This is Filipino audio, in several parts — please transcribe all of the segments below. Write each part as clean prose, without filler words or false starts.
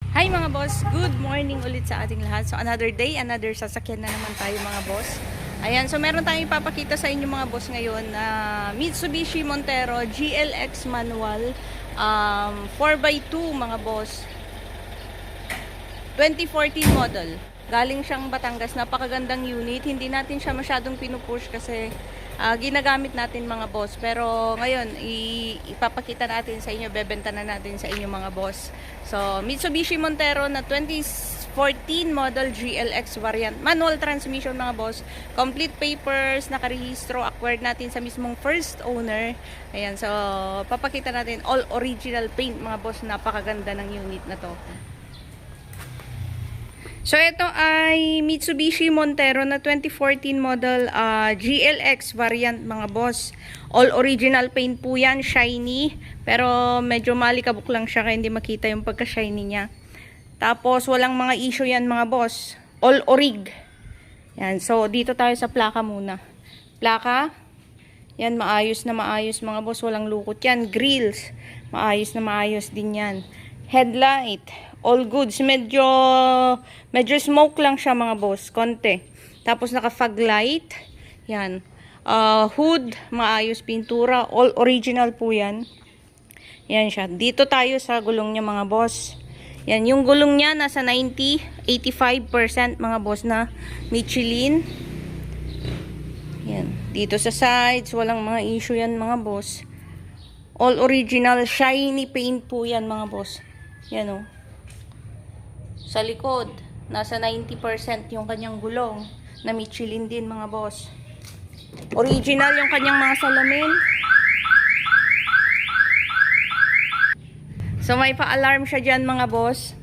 Hi mga boss, good morning ulit sa ating lahat. So another day, another sasakyan na naman tayo mga boss. Ayan, so meron tayong ipapakita sa inyo mga boss ngayon na Mitsubishi Montero GLX manual 4x2 mga boss. 2014 model. Galing siyang Batangas, napakagandang unit. Hindi natin siya masyadong pinupush kasi ginagamit natin mga boss. Pero ngayon, ipapakita natin sa inyo, bebenta na natin sa inyo mga boss. So, Mitsubishi Montero na 2014 model GLX variant. Manual transmission mga boss. Complete papers, nakarehistro, acquired natin sa mismong first owner. Ayan, so papakita natin all original paint mga boss. Napakaganda ng unit na to. So, ito ay Mitsubishi Montero na 2014 model GLX variant mga boss. All original paint po yan, shiny. Pero medyo malikabok lang siya kaya hindi makita yung pagka-shiny niya. Tapos, walang mga issue yan mga boss. All orig. Yan, so dito tayo sa plaka muna. Plaka, yan maayos na maayos mga boss. Walang lukot yan. Grills, maayos na maayos din yan. Headlight, all goods. Medyo smoke lang siya mga boss, konti. Tapos naka fog light. Yan. Hood, maayos pintura, all original po yan. Yan siya. Dito tayo sa gulong niya mga boss. Yan, yung gulong niya nasa 85% mga boss na Michelin. Yan. Dito sa sides, walang mga issue yan mga boss. All original, shiny paint po yan mga boss. Yan o. Sa likod, nasa 90% yung kanyang gulong na Michelin din mga boss. Original yung kanyang mga salamin. So may pa-alarm siya dyan mga boss.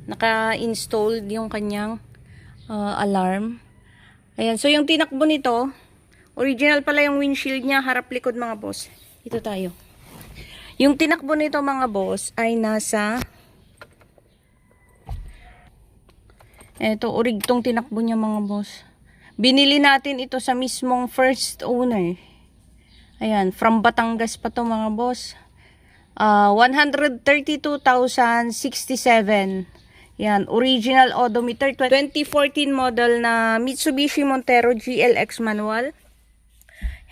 Naka-installed yung kanyang alarm. Ayan, so yung tinakbo nito, original pala yung windshield niya, harap likod mga boss. Ito tayo. Yung tinakbo nito mga boss ay nasa eto, orig tong tinakbo niya mga boss. Binili natin ito sa mismong first owner. Ayan, from Batangas pa to mga boss. 132,067. Yan, original odometer. 2014 model na Mitsubishi Montero GLX manual.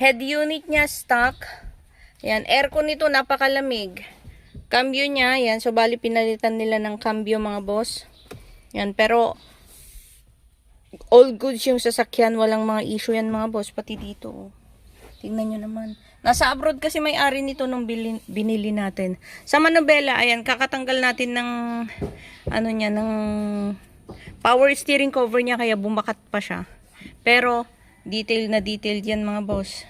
Head unit niya stock. Yan, aircon nito napakalamig. Cambio niya, yan, so bali pinalitan nila ng cambio mga boss. Yan, pero all goods yung sasakyan, walang mga issue yan mga boss, pati dito. Tingnan nyo naman. Nasa abroad kasi may-ari nito nung binili natin. Sa manubela, ayan, kakatanggal natin ng ano niya, ng power steering cover niya kaya bumakat pa siya. Pero detail na detail yan mga boss.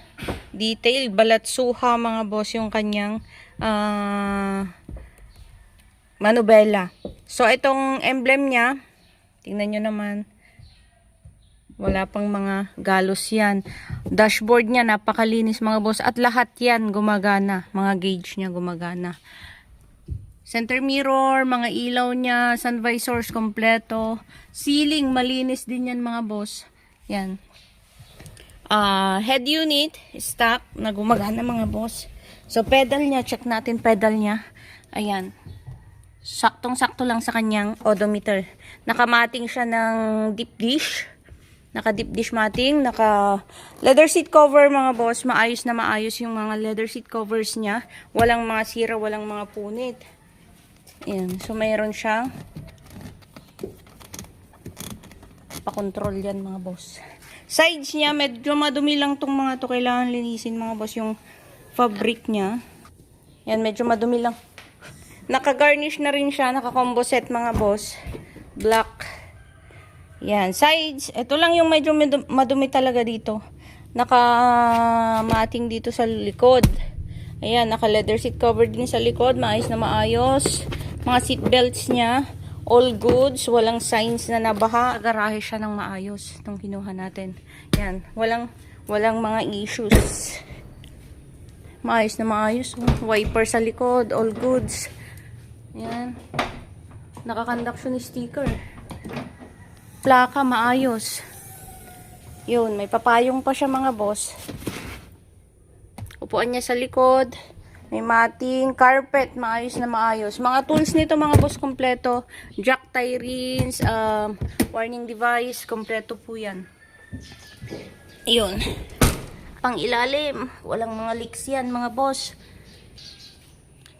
Detail, balatsuha mga boss yung kanyang manubela. So itong emblem niya, tingnan nyo naman. Wala pang mga galos yan. Dashboard niya napakalinis mga boss. At lahat yan gumagana. Mga gauge niya gumagana. Center mirror, mga ilaw niya, sun visors kompleto. Ceiling, malinis din yan mga boss. Yan. Head unit, stock, na gumagana mga boss. So pedal niya, check natin pedal niya. Ayan. Saktong-sakto lang sa kanyang odometer. Nakamating siya ng deep dish. Naka-deep dish mating, naka-leather seat cover mga boss. Maayos na maayos yung mga leather seat covers niya. Walang mga sira, walang mga punit. Ayan. So, mayroon siyang pa-control yan mga boss. Sides niya, medyo madumi lang tong mga to. Kailangan linisin mga boss yung fabric niya. Yan, medyo madumi lang. Naka-garnish na rin siya. Naka-combo set mga boss. Black. Yan, sides, ito lang yung medyo madumi talaga dito. Naka-mating dito sa likod. Ayan, naka-leather seat cover din sa likod. Maayos na maayos. Mga seat belts niya, all goods. Walang signs na nabaha. Garahe siya ng maayos itong kinuha natin. Yan, walang mga issues. Maayos na maayos. Wiper sa likod, all goods. Yan. Naka-conduction sticker. Plaka, maayos. Yun, may papayong pa siya mga boss. Upuan niya sa likod. May mating carpet, maayos na maayos. Mga tools nito mga boss, kompleto. Jack, tie rings, warning device, kompleto po yan. Ayun. Pang ilalim, walang mga leaks yan mga boss.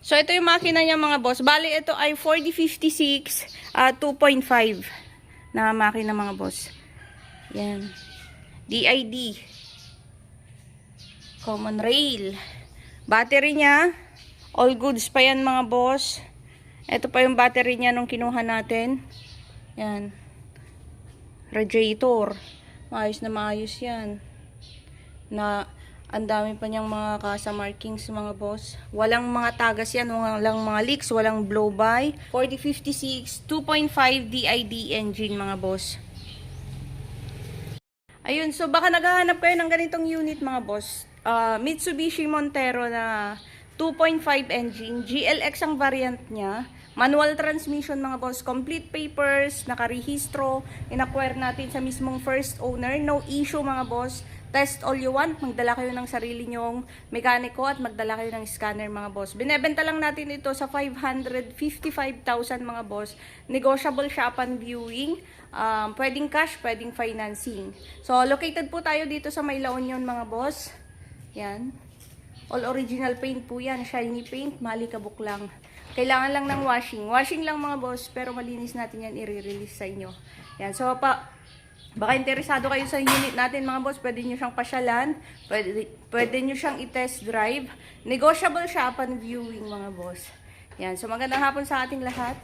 So ito yung makina niya mga boss. Bali ito ay 4056 2.5 na makina mga boss. Yan. DID. Common rail. Battery niya, all goods pa yan mga boss. Ito pa yung battery niya nung kinuha natin. Yan. Radiator. Maayos na maayos yan. Na ang dami pa niyang mga kasa markings mga boss. Walang mga tagas yan, walang mga leaks, walang blow by. 4056 2.5 DID engine mga boss. Ayun, so baka naghahanap kayo ng ganitong unit mga boss. Mitsubishi Montero na 2.5 engine, GLX ang variant niya. Manual transmission mga boss, complete papers, nakarehistro, in-acquire natin sa mismong first owner. No issue mga boss. Test all you want, magdala kayo ng sarili nyong mekaniko at magdala kayo ng scanner mga boss. Binebenta lang natin ito sa 555,000 mga boss. Negotiable siya upon viewing. Pwedeng cash, pwedeng financing. So, located po tayo dito sa May La Union mga boss. Yan. All original paint po yan. Shiny paint, malikabok lang. Kailangan lang ng washing. Washing lang mga boss, pero malinis natin yan i-release sa inyo. Yan. So, baka interesado kayo sa unit natin mga boss, pwede nyo siyang pasyalan, pwede nyo siyang i-test drive. Negotiable siya upon viewing mga boss. Yan. So, magandang hapon sa ating lahat.